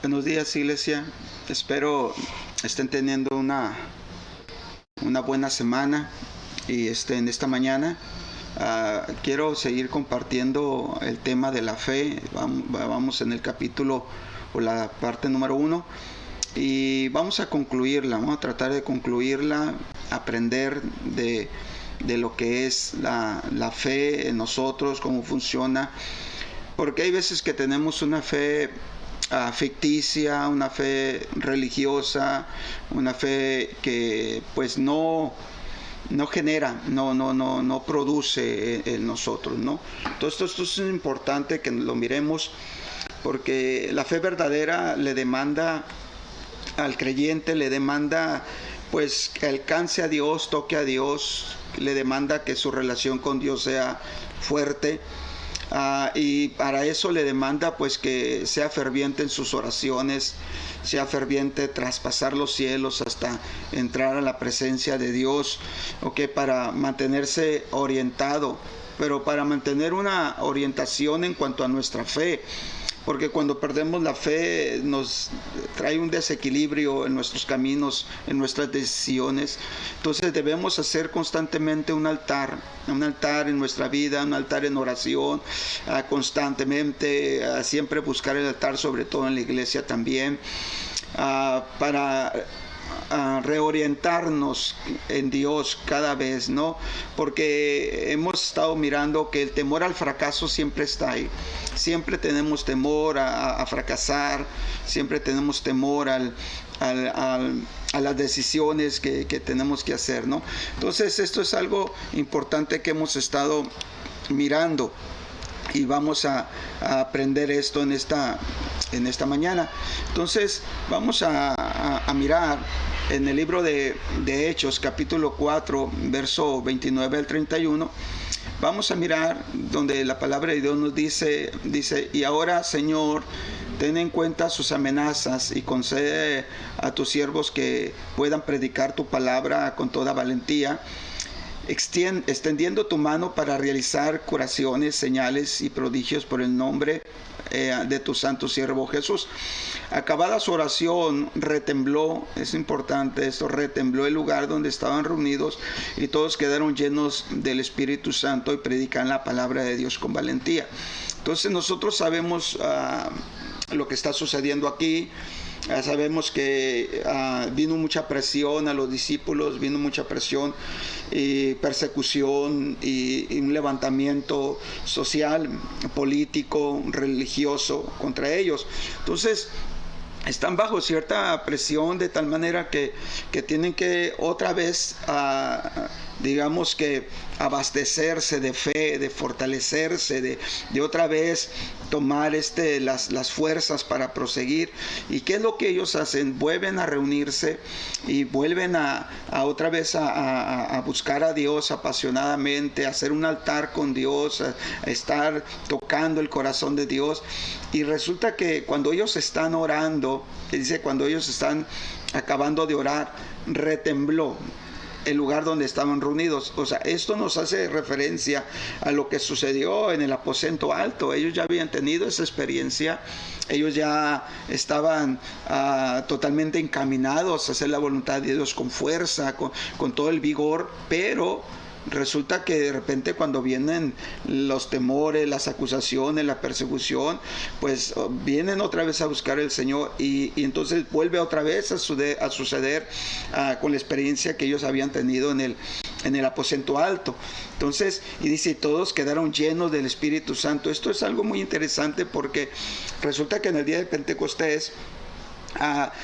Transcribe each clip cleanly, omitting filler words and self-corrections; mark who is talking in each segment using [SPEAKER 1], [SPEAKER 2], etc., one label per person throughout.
[SPEAKER 1] Buenos días, iglesia. Espero estén teniendo una buena semana y en esta mañana quiero seguir compartiendo el tema de la fe. Vamos en el capítulo o la parte número 1 y vamos a concluirla. Vamos a tratar de concluirla, aprender de lo que es la fe en nosotros, cómo funciona, porque hay veces que tenemos una fe ficticia, una fe religiosa, una fe que pues no genera, no produce en nosotros, ¿no? Entonces esto es importante que lo miremos, porque la fe verdadera le demanda al creyente, le demanda pues que alcance a Dios, toque a Dios, le demanda que su relación con Dios sea fuerte. Y para eso le demanda pues que sea ferviente en sus oraciones, sea ferviente traspasar los cielos hasta entrar a la presencia de Dios, para mantenerse orientado, pero para mantener una orientación en cuanto a nuestra fe. Porque cuando perdemos la fe nos trae un desequilibrio en nuestros caminos, en nuestras decisiones. Entonces debemos hacer constantemente un altar en nuestra vida, un altar en oración, constantemente, siempre buscar el altar, sobre todo en la iglesia también, para reorientarnos en Dios cada vez, ¿no? Porque hemos estado mirando que el temor al fracaso siempre está ahí. Siempre tenemos temor a fracasar, siempre tenemos temor a las decisiones que tenemos que hacer, ¿no? Entonces esto es algo importante que hemos estado mirando y vamos a aprender esto en esta mañana. Entonces vamos a mirar en el libro de Hechos, capítulo 4, verso 29 al 31. Vamos a mirar donde la palabra de Dios nos dice, y ahora, Señor, ten en cuenta sus amenazas y concede a tus siervos que puedan predicar tu palabra con toda valentía, extendiendo tu mano para realizar curaciones, señales y prodigios por el nombre de tu santo siervo Jesús. Acabada su oración, retembló, es importante esto, retembló el lugar donde estaban reunidos y todos quedaron llenos del Espíritu Santo y predican la palabra de Dios con valentía. Entonces nosotros sabemos lo que está sucediendo aquí. Sabemos que vino mucha presión a los discípulos, vino mucha presión y persecución y un levantamiento social, político, religioso contra ellos. Entonces están bajo cierta presión, de tal manera que tienen que otra vez digamos que abastecerse de fe, de fortalecerse, de otra vez tomar las fuerzas para proseguir. ¿Y qué es lo que ellos hacen? Vuelven a reunirse y vuelven a otra vez a buscar a Dios apasionadamente, a hacer un altar con Dios, a estar tocando el corazón de Dios. Y resulta que cuando ellos están orando, dice, cuando ellos están acabando de orar, retembló el lugar donde estaban reunidos. O sea, esto nos hace referencia a lo que sucedió en el aposento alto. Ellos ya habían tenido esa experiencia, ellos ya estaban totalmente encaminados a hacer la voluntad de Dios con fuerza, con todo el vigor, pero resulta que de repente cuando vienen los temores, las acusaciones, la persecución, pues vienen otra vez a buscar al Señor y entonces vuelve otra vez a suceder con la experiencia que ellos habían tenido en el aposento alto. Entonces, y dice, todos quedaron llenos del Espíritu Santo. Esto es algo muy interesante porque resulta que en el día de Pentecostés,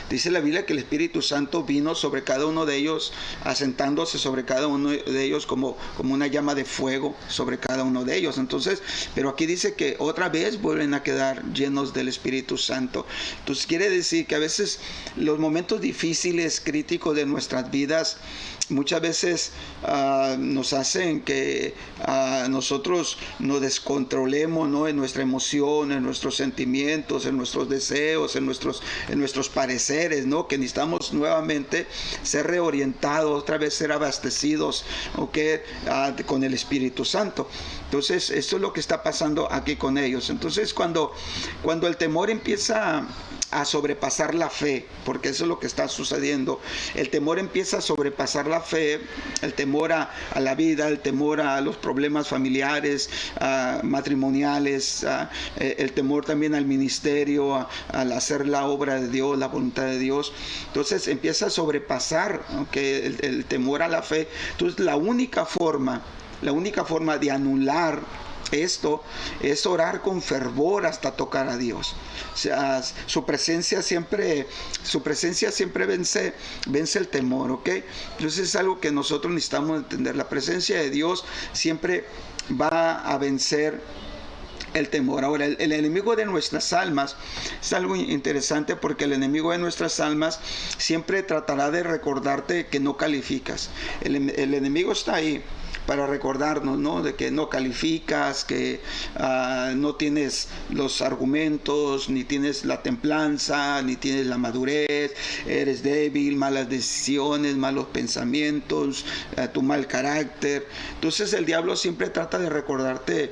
[SPEAKER 1] dice la Biblia que el Espíritu Santo vino sobre cada uno de ellos, asentándose sobre cada uno de ellos como una llama de fuego sobre cada uno de ellos. Entonces, pero aquí dice que otra vez vuelven a quedar llenos del Espíritu Santo. Entonces quiere decir que a veces los momentos difíciles, críticos de nuestras vidas, muchas veces nos hacen que nosotros nos descontrolemos, ¿no?, en nuestra emoción, en nuestros sentimientos, en nuestros deseos, en nuestros pareceres, ¿no?, que necesitamos nuevamente ser reorientados, otra vez ser abastecidos, con el Espíritu Santo. Entonces esto es lo que está pasando aquí con ellos. Entonces cuando el temor empieza a sobrepasar la fe, porque eso es lo que está sucediendo. El temor empieza a sobrepasar la fe, el temor a la vida, el temor a los problemas familiares, matrimoniales, el temor también al ministerio, al hacer la obra de Dios, la voluntad de Dios. Entonces empieza a sobrepasar, ¿okay?, el temor a la fe. Entonces la única forma de anular esto es orar con fervor hasta tocar a Dios. O sea, su presencia siempre vence el temor, ¿ok? Entonces es algo que nosotros necesitamos entender. La presencia de Dios siempre va a vencer el temor. Ahora, el enemigo de nuestras almas es algo interesante, porque el enemigo de nuestras almas siempre tratará de recordarte que no calificas. El enemigo está ahí para recordarnos, ¿no?, de que no calificas, que no tienes los argumentos, ni tienes la templanza, ni tienes la madurez, eres débil, malas decisiones, malos pensamientos, tu mal carácter. Entonces el diablo siempre trata de recordarte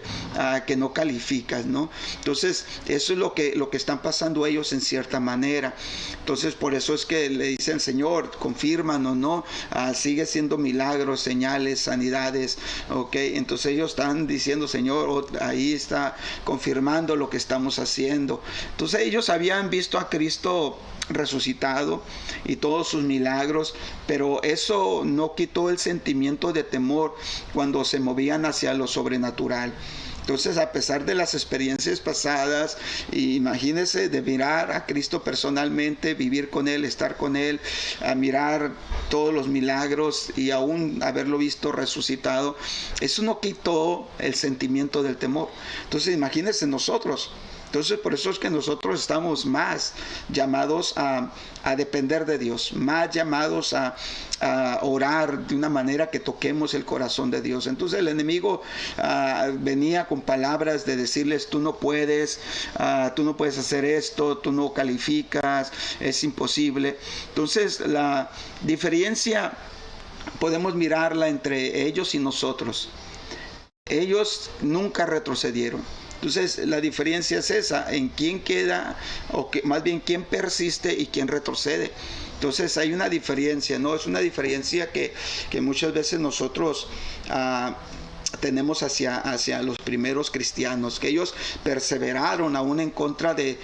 [SPEAKER 1] que no calificas, ¿no? Entonces eso es lo que están pasando ellos en cierta manera. Entonces por eso es que le dicen: Señor, confírmanos, ¿no? Sigue siendo milagros, señales, sanidades. Ok, entonces ellos están diciendo: Señor, ahí está confirmando lo que estamos haciendo. Entonces ellos habían visto a Cristo resucitado y todos sus milagros, pero eso no quitó el sentimiento de temor cuando se movían hacia lo sobrenatural. Entonces, a pesar de las experiencias pasadas, imagínense de mirar a Cristo personalmente, vivir con Él, estar con Él, a mirar todos los milagros y aún haberlo visto resucitado, eso no quitó el sentimiento del temor. Entonces, imagínense nosotros. Entonces, por eso es que nosotros estamos más llamados a depender de Dios, más llamados a orar de una manera que toquemos el corazón de Dios. Entonces el enemigo venía con palabras de decirles: tú no puedes hacer esto, tú no calificas, es imposible. Entonces la diferencia podemos mirarla entre ellos y nosotros. Ellos nunca retrocedieron. Entonces la diferencia es esa, en quién queda, o que, más bien quién persiste y quién retrocede. Entonces hay una diferencia, ¿no? Es una diferencia que muchas veces nosotros tenemos hacia los primeros cristianos, que ellos perseveraron aún en contra de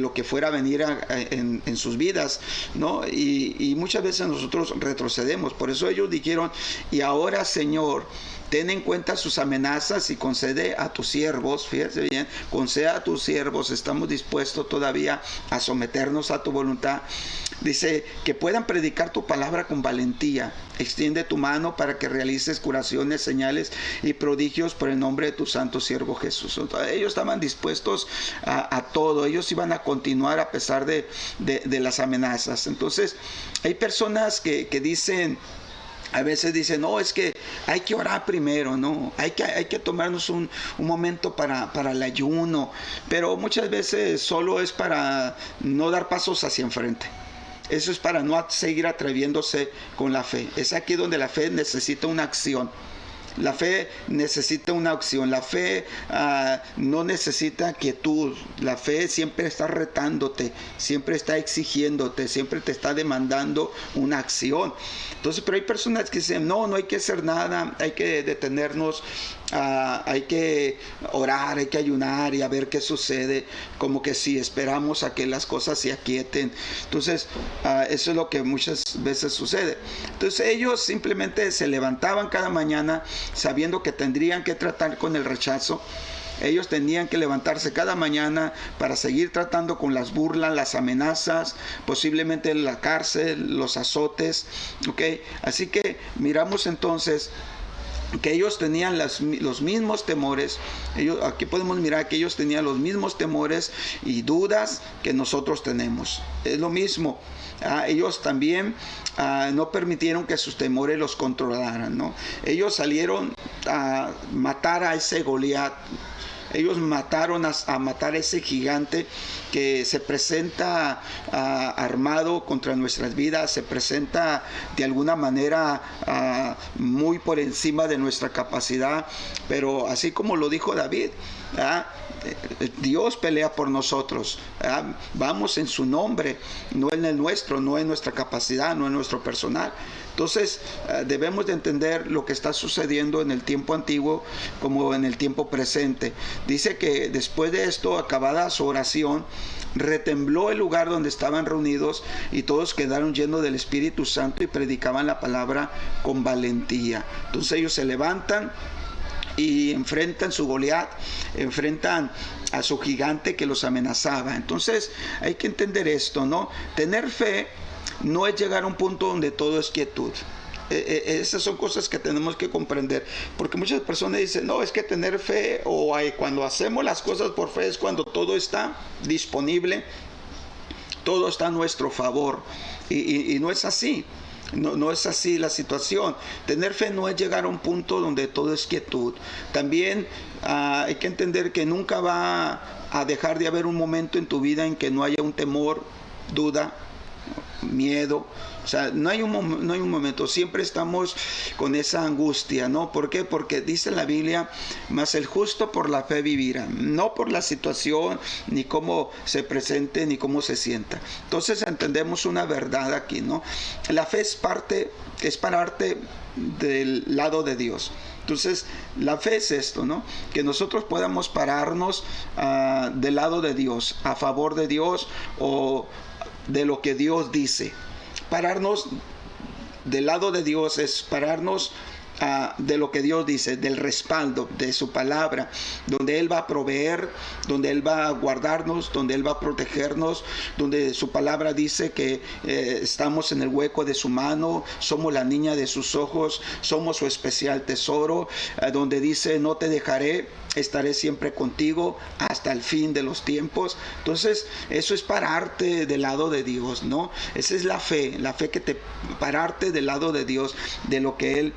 [SPEAKER 1] lo que fuera a venir en sus vidas, ¿no? Y muchas veces nosotros retrocedemos. Por eso ellos dijeron: y ahora, Señor, ten en cuenta sus amenazas y concede a tus siervos, fíjense bien, concede a tus siervos, estamos dispuestos todavía a someternos a tu voluntad. Dice: que puedan predicar tu palabra con valentía. Extiende tu mano para que realices curaciones, señales y prodigios por el nombre de tu santo siervo Jesús. Ellos estaban dispuestos a todo. Ellos iban a continuar a pesar de las amenazas. Entonces hay personas que dicen, a veces dicen: no, es que hay que orar primero, ¿no? Hay que tomarnos un momento para el ayuno. Pero muchas veces solo es para no dar pasos hacia enfrente. Eso es para no seguir atreviéndose con la fe. Es aquí donde la fe necesita una acción. La fe necesita una acción. La fe no necesita quietud. La fe siempre está retándote, siempre está exigiéndote, siempre te está demandando una acción. Entonces, pero hay personas que dicen: no hay que hacer nada, hay que detenernos, hay que orar, hay que ayunar y a ver qué sucede, como que si esperamos a que las cosas se aquieten. Entonces eso es lo que muchas veces sucede. Entonces ellos simplemente se levantaban cada mañana sabiendo que tendrían que tratar con el rechazo. Ellos tenían que levantarse cada mañana para seguir tratando con las burlas, las amenazas, posiblemente la cárcel, los azotes, ¿ok? Así que miramos entonces que ellos tenían los mismos temores. Aquí podemos mirar que ellos tenían los mismos temores y dudas que nosotros tenemos. Es lo mismo. Ellos también no permitieron que sus temores los controlaran, ¿no? Ellos salieron a matar a ese Goliat. Ellos mataron a matar a ese gigante que se presenta armado contra nuestras vidas, se presenta de alguna manera muy por encima de nuestra capacidad, pero así como lo dijo David, Dios pelea por nosotros. Vamos en su nombre, no en el nuestro, no en nuestra capacidad, no en nuestro personal. Entonces debemos de entender lo que está sucediendo en el tiempo antiguo como en el tiempo presente. Dice que después de esto, acabada su oración, retembló el lugar donde estaban reunidos y todos quedaron llenos del Espíritu Santo y predicaban la palabra con valentía. Entonces ellos se levantan y enfrentan su Goliat, enfrentan a su gigante que los amenazaba. Entonces hay que entender esto, ¿no? Tener fe no es llegar a un punto donde todo es quietud. Esas son cosas que tenemos que comprender, porque muchas personas dicen, no, es que tener fe, o cuando hacemos las cosas por fe, es cuando todo está disponible, todo está a nuestro favor, y no es así. No es así la situación. Tener fe no es llegar a un punto donde todo es quietud. También hay que entender que nunca va a dejar de haber un momento en tu vida en que no haya un temor, duda, miedo. O sea, no hay un momento, siempre estamos con esa angustia, ¿no? ¿Por qué? Porque dice la Biblia, mas el justo por la fe vivirá, no por la situación, ni cómo se presente, ni cómo se sienta. Entonces entendemos una verdad aquí, ¿no? La fe es pararte del lado de Dios. Entonces, la fe es esto, ¿no? Que nosotros podamos pararnos del lado de Dios, a favor de Dios o de lo que Dios dice. Pararnos del lado de Dios es pararnos de lo que Dios dice, del respaldo de su palabra, donde Él va a proveer, donde Él va a guardarnos, donde Él va a protegernos, donde su palabra dice que estamos en el hueco de su mano, somos la niña de sus ojos, somos su especial tesoro, donde dice, no te dejaré, estaré siempre contigo hasta el fin de los tiempos. Entonces eso es pararte del lado de Dios, ¿no? Esa es la fe que te pararte del lado de Dios, de lo que Él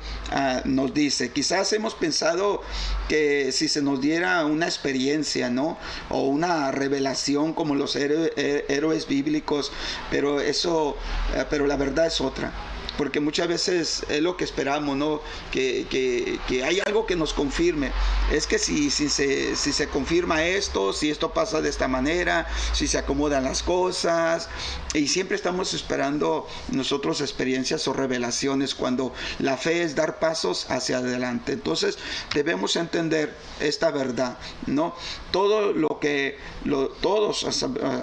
[SPEAKER 1] nos dice. Quizás hemos pensado que si se nos diera una experiencia, ¿no? O una revelación como los héroes bíblicos, pero la verdad es otra. Porque muchas veces es lo que esperamos, ¿no? Que hay algo que nos confirme. Es que si se confirma esto, si esto pasa de esta manera, si se acomodan las cosas. Y siempre estamos esperando nosotros experiencias o revelaciones, cuando la fe es dar pasos hacia adelante. Entonces debemos entender esta verdad, ¿no?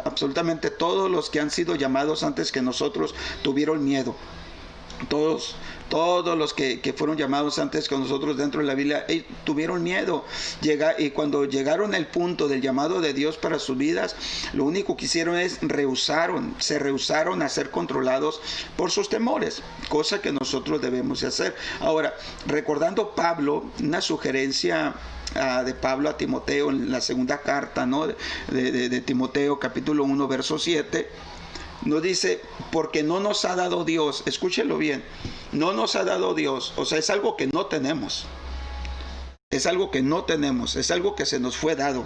[SPEAKER 1] Absolutamente todos los que han sido llamados antes que nosotros tuvieron miedo. Todos los que fueron llamados antes que nosotros dentro de la Biblia tuvieron miedo. Y cuando llegaron al punto del llamado de Dios para sus vidas, lo único que hicieron es se rehusaron a ser controlados por sus temores, cosa que nosotros debemos de hacer. Ahora, recordando Pablo, una sugerencia de Pablo a Timoteo en la segunda carta, ¿no? de Timoteo, capítulo 1, verso 7, nos dice, porque no nos ha dado Dios, escúchelo bien, no nos ha dado Dios, o sea, es algo que no tenemos, es algo que se nos fue dado.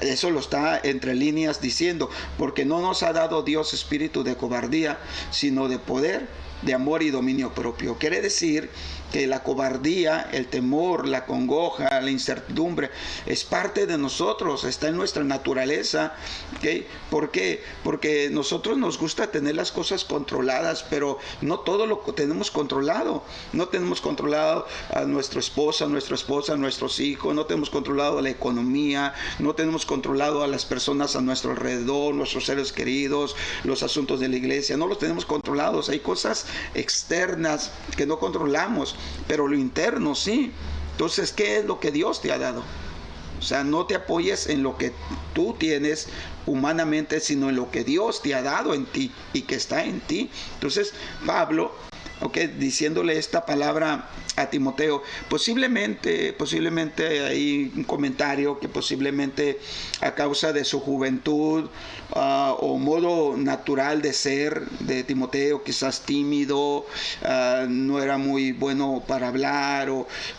[SPEAKER 1] Eso lo está entre líneas diciendo, porque no nos ha dado Dios espíritu de cobardía, sino de poder, de amor y dominio propio. Quiere decir que la cobardía, el temor, la congoja, la incertidumbre es parte de nosotros, está en nuestra naturaleza, ¿okay? ¿Por qué? Porque nosotros nos gusta tener las cosas controladas, pero no todo lo tenemos controlado. No tenemos controlado a nuestra esposa, nuestros hijos, no tenemos controlado la economía, no tenemos controlado a las personas a nuestro alrededor, nuestros seres queridos, los asuntos de la iglesia, no los tenemos controlados. Hay cosas externas que no controlamos, pero lo interno sí. Entonces, ¿qué es lo que Dios te ha dado? O sea, no te apoyes en lo que tú tienes humanamente, sino en lo que Dios te ha dado en ti y que está en ti. Entonces, Pablo, diciéndole esta palabra a Timoteo, posiblemente hay un comentario que posiblemente a causa de su juventud o modo natural de ser de Timoteo, quizás tímido, no era muy bueno para hablar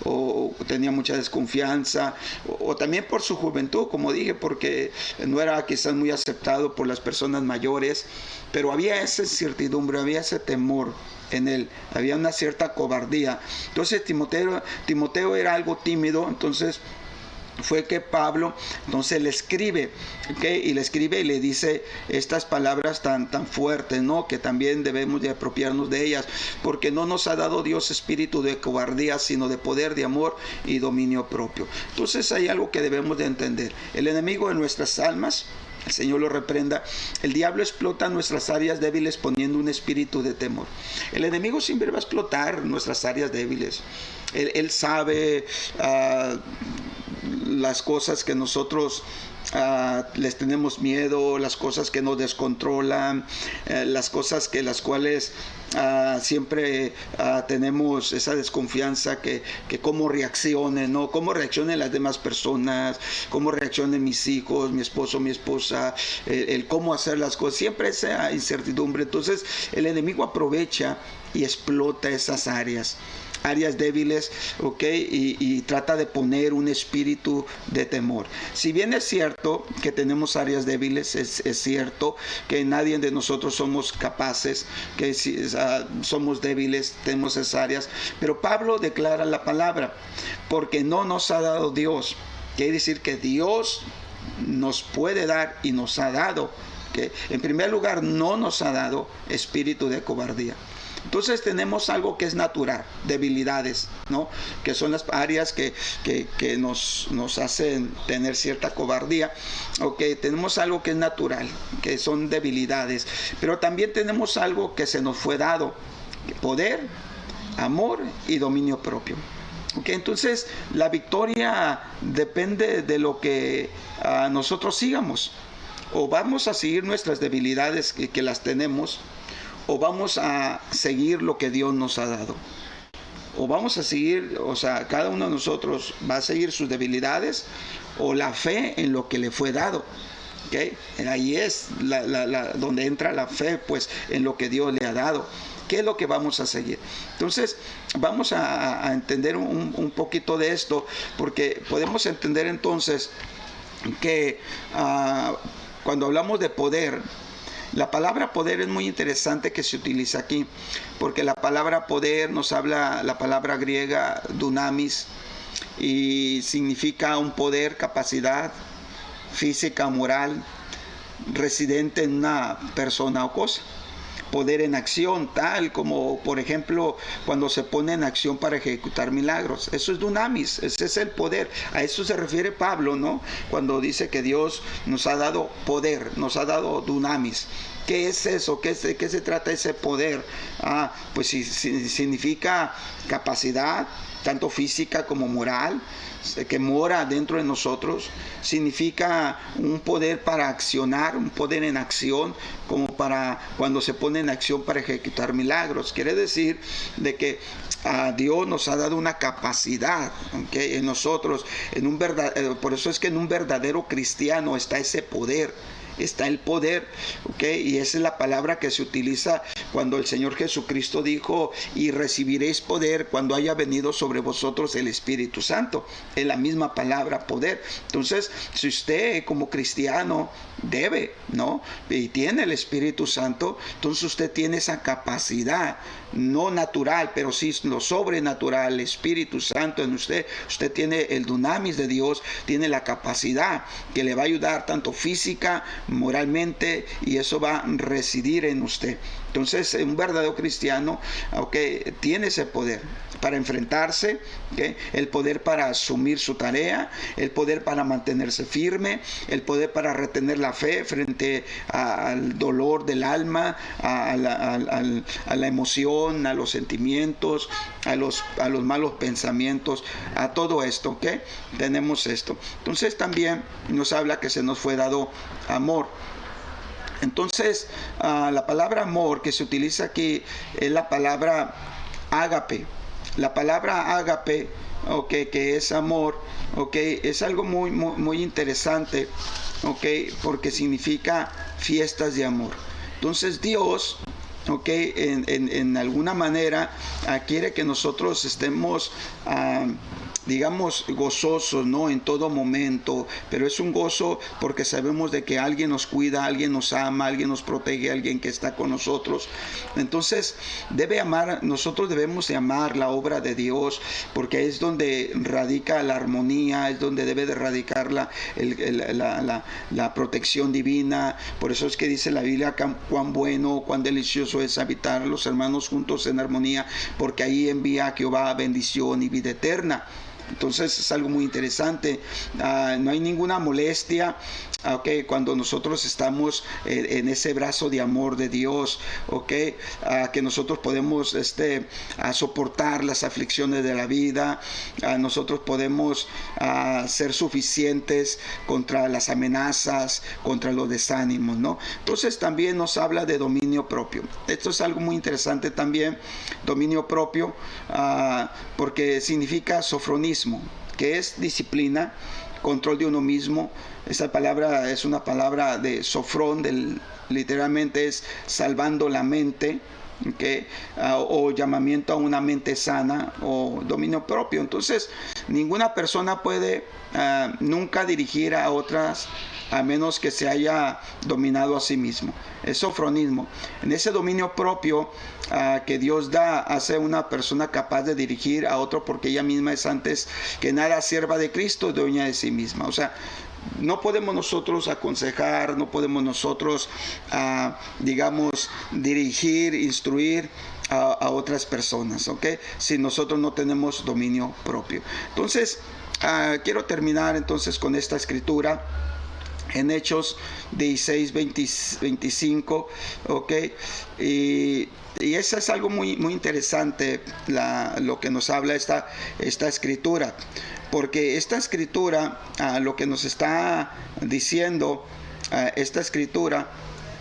[SPEAKER 1] o tenía mucha desconfianza, o también por su juventud, como dije, porque no era quizás muy aceptado por las personas mayores, pero había esa incertidumbre, había ese temor en él, había una cierta cobardía. Entonces Timoteo era algo tímido. Entonces fue que Pablo entonces le escribe, ¿okay? Y le escribe y le dice estas palabras tan fuertes, ¿no? Que también debemos de apropiarnos de ellas, porque no nos ha dado Dios espíritu de cobardía, sino de poder, de amor y dominio propio. Entonces hay algo que debemos de entender: el enemigo de nuestras almas, el Señor lo reprenda, el diablo explota nuestras áreas débiles poniendo un espíritu de temor. El enemigo siempre va a explotar nuestras áreas débiles. Él sabe las cosas que nosotros les tenemos miedo, las cosas que nos descontrolan, las cosas que las cuales siempre tenemos esa desconfianza que cómo reaccionen, ¿no? Cómo reaccionen las demás personas, cómo reaccionen mis hijos, mi esposo, mi esposa, el cómo hacer las cosas, siempre esa incertidumbre. Entonces el enemigo aprovecha y explota esas áreas débiles, ¿ok? Y trata de poner un espíritu de temor. Si bien es cierto que tenemos áreas débiles, es cierto que nadie de nosotros somos capaces, que somos débiles, tenemos esas áreas, pero Pablo declara la palabra, porque no nos ha dado Dios. Quiere decir que Dios nos puede dar y nos ha dado, ¿okay? En primer lugar, no nos ha dado espíritu de cobardía. Entonces tenemos algo que es natural, debilidades, ¿no? Que son las áreas que nos hacen tener cierta cobardía. Okay, tenemos algo que es natural, que son debilidades, pero también tenemos algo que se nos fue dado: poder, amor y dominio propio. Okay, entonces la victoria depende de lo que nosotros sigamos. O vamos a seguir nuestras debilidades que las tenemos, o vamos a seguir lo que Dios nos ha dado. O vamos a seguir, o sea, cada uno de nosotros va a seguir sus debilidades o la fe en lo que le fue dado. ¿Okay? Ahí es donde entra la fe, pues, en lo que Dios le ha dado. ¿Qué es lo que vamos a seguir? Entonces, vamos a entender un poquito de esto, porque podemos entender entonces que cuando hablamos de poder, la palabra poder es muy interesante que se utiliza aquí, porque la palabra poder nos habla la palabra griega dunamis, y significa un poder, capacidad física, moral, residente en una persona o cosa. Poder en acción, tal como, por ejemplo, cuando se pone en acción para ejecutar milagros. Eso es dunamis, ese es el poder. A eso se refiere Pablo, ¿no? Cuando dice que Dios nos ha dado poder, nos ha dado dunamis. ¿Qué es eso? ¿De qué se trata ese poder? Pues significa capacidad, tanto física como moral, que mora dentro de nosotros. Significa un poder para accionar, un poder en acción, como para cuando se pone en acción para ejecutar milagros. Quiere decir de que Dios nos ha dado una capacidad, ¿okay? En nosotros, por eso es que en un verdadero cristiano está ese poder. Está el poder, ¿okay? Y esa es la palabra que se utiliza cuando el Señor Jesucristo dijo: y recibiréis poder cuando haya venido sobre vosotros el Espíritu Santo. Es la misma palabra, poder. Entonces, si usted como cristiano debe, ¿no? Y tiene el Espíritu Santo, entonces usted tiene esa capacidad, no natural, pero sí lo sobrenatural, el Espíritu Santo en usted. Usted tiene el dunamis de Dios, tiene la capacidad que le va a ayudar tanto física, moralmente, y eso va a residir en usted. Entonces, un verdadero cristiano, ¿okay?, tiene ese poder para enfrentarse, ¿okay?, el poder para asumir su tarea, el poder para mantenerse firme, el poder para retener la fe frente al dolor del alma, a la emoción, a los sentimientos, a los malos pensamientos, a todo esto, ¿ok? Tenemos esto. Entonces también nos habla que se nos fue dado amor. Entonces, la palabra amor que se utiliza aquí es la palabra ágape. La palabra ágape, okay, que es amor, okay, es algo muy, muy, muy interesante, okay, porque significa fiestas de amor. Entonces Dios ¿ok? En alguna manera quiere que nosotros estemos digamos, gozosos, ¿no? En todo momento, pero es un gozo porque sabemos de que alguien nos cuida, alguien nos ama, alguien nos protege, alguien que está con nosotros. Entonces, nosotros debemos de amar la obra de Dios, porque es donde radica la armonía, es donde debe de radicar la protección divina. Por eso es que dice la Biblia, cuán bueno, cuán delicioso es habitar los hermanos juntos en armonía, porque ahí envía a Jehová bendición y vida eterna. Entonces es algo muy interesante. No hay ninguna molestia, cuando nosotros estamos en ese brazo de amor de Dios, que nosotros podemos soportar las aflicciones de la vida. Nosotros podemos ser suficientes contra las amenazas, contra los desánimos, ¿no? Entonces también nos habla de dominio propio. Esto es algo muy interesante también, dominio propio, porque significa sofronismo, que es disciplina, control de uno mismo. Esa palabra es una palabra de sofrón, literalmente es salvando la mente, o llamamiento a una mente sana, o dominio propio. Entonces, ninguna persona puede nunca dirigir a otras a menos que se haya dominado a sí mismo. Es sofronismo. En ese dominio propio que Dios da, hace una persona capaz de dirigir a otro, porque ella misma es antes que nada sierva de Cristo, dueña de sí misma. O sea, no podemos nosotros aconsejar, no podemos nosotros, digamos, dirigir, instruir a otras personas, si nosotros no tenemos dominio propio. Entonces, quiero terminar entonces con esta escritura en Hechos 16, 25, y eso es algo muy, muy interesante, lo que nos habla esta escritura, porque esta escritura, lo que nos está diciendo esta escritura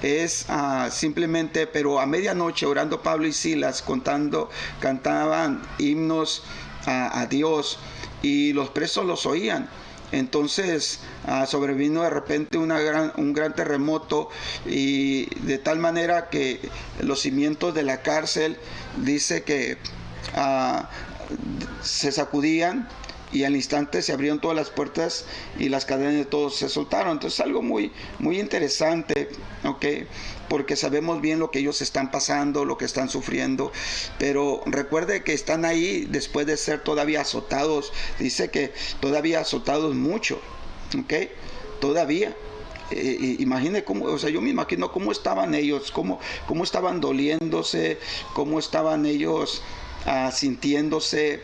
[SPEAKER 1] es simplemente, pero a medianoche orando Pablo y Silas, cantaban himnos a Dios, y los presos los oían. Entonces sobrevino de repente un gran terremoto, y de tal manera que los cimientos de la cárcel, dice que se sacudían, y al instante se abrieron todas las puertas y las cadenas de todos se soltaron. Entonces algo muy, muy interesante, porque sabemos bien lo que ellos están pasando, lo que están sufriendo, pero recuerde que están ahí después de ser todavía azotados. Dice que todavía azotados mucho, todavía. Imagine cómo, yo me imagino cómo estaban ellos, cómo estaban doliéndose, cómo estaban ellos sintiéndose,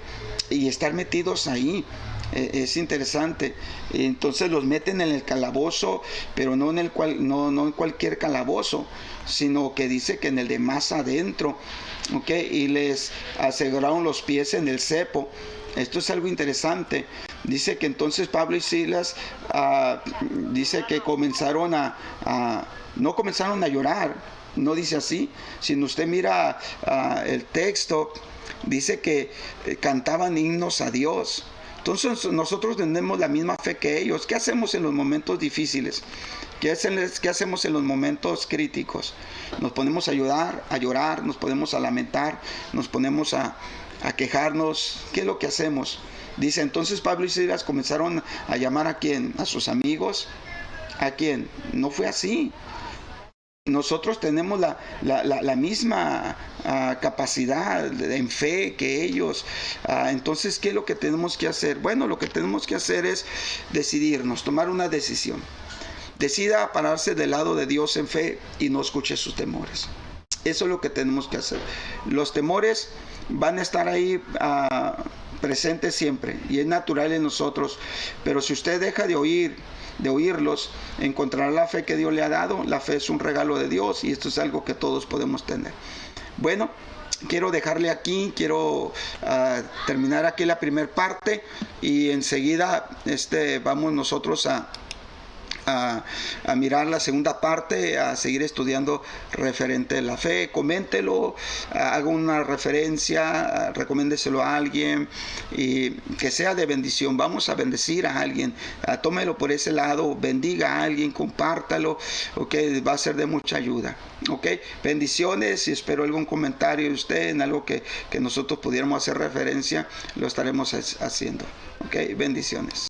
[SPEAKER 1] y estar metidos ahí. Es interesante. Entonces los meten en el calabozo, pero no en cualquier calabozo, sino que dice que en el de más adentro, y les aseguraron los pies en el cepo. Esto es algo interesante. Dice que entonces Pablo y Silas, dice que no comenzaron a llorar, no dice así, sino usted mira el texto, dice que cantaban himnos a Dios. Entonces nosotros tenemos la misma fe que ellos. ¿Qué hacemos en los momentos difíciles? ¿Qué hacemos en los momentos críticos? Nos ponemos a llorar, nos ponemos a lamentar, nos ponemos a quejarnos. ¿Qué es lo que hacemos? Dice, entonces Pablo y Silas comenzaron a llamar ¿a quién? ¿A sus amigos? ¿A quién? No fue así. Nosotros tenemos la misma capacidad en fe que ellos. Entonces, ¿qué es lo que tenemos que hacer? Bueno, lo que tenemos que hacer es decidirnos, tomar una decisión. Decida pararse del lado de Dios en fe y no escuche sus temores. Eso es lo que tenemos que hacer. Los temores van a estar ahí presentes siempre, y es natural en nosotros, pero si usted deja de oírlos, encontrará la fe que Dios le ha dado. La fe es un regalo de Dios, y esto es algo que todos podemos tener. Bueno, quiero dejarle aquí, quiero terminar aquí la primera parte, y enseguida vamos nosotros a a mirar la segunda parte, a seguir estudiando referente a la fe. Coméntelo, haga una referencia, recomiéndeselo a alguien y que sea de bendición. Vamos a bendecir a alguien, tómelo por ese lado, bendiga a alguien, compártalo, va a ser de mucha ayuda. Bendiciones, y espero algún comentario de usted en algo que nosotros pudiéramos hacer referencia, lo estaremos haciendo. Bendiciones.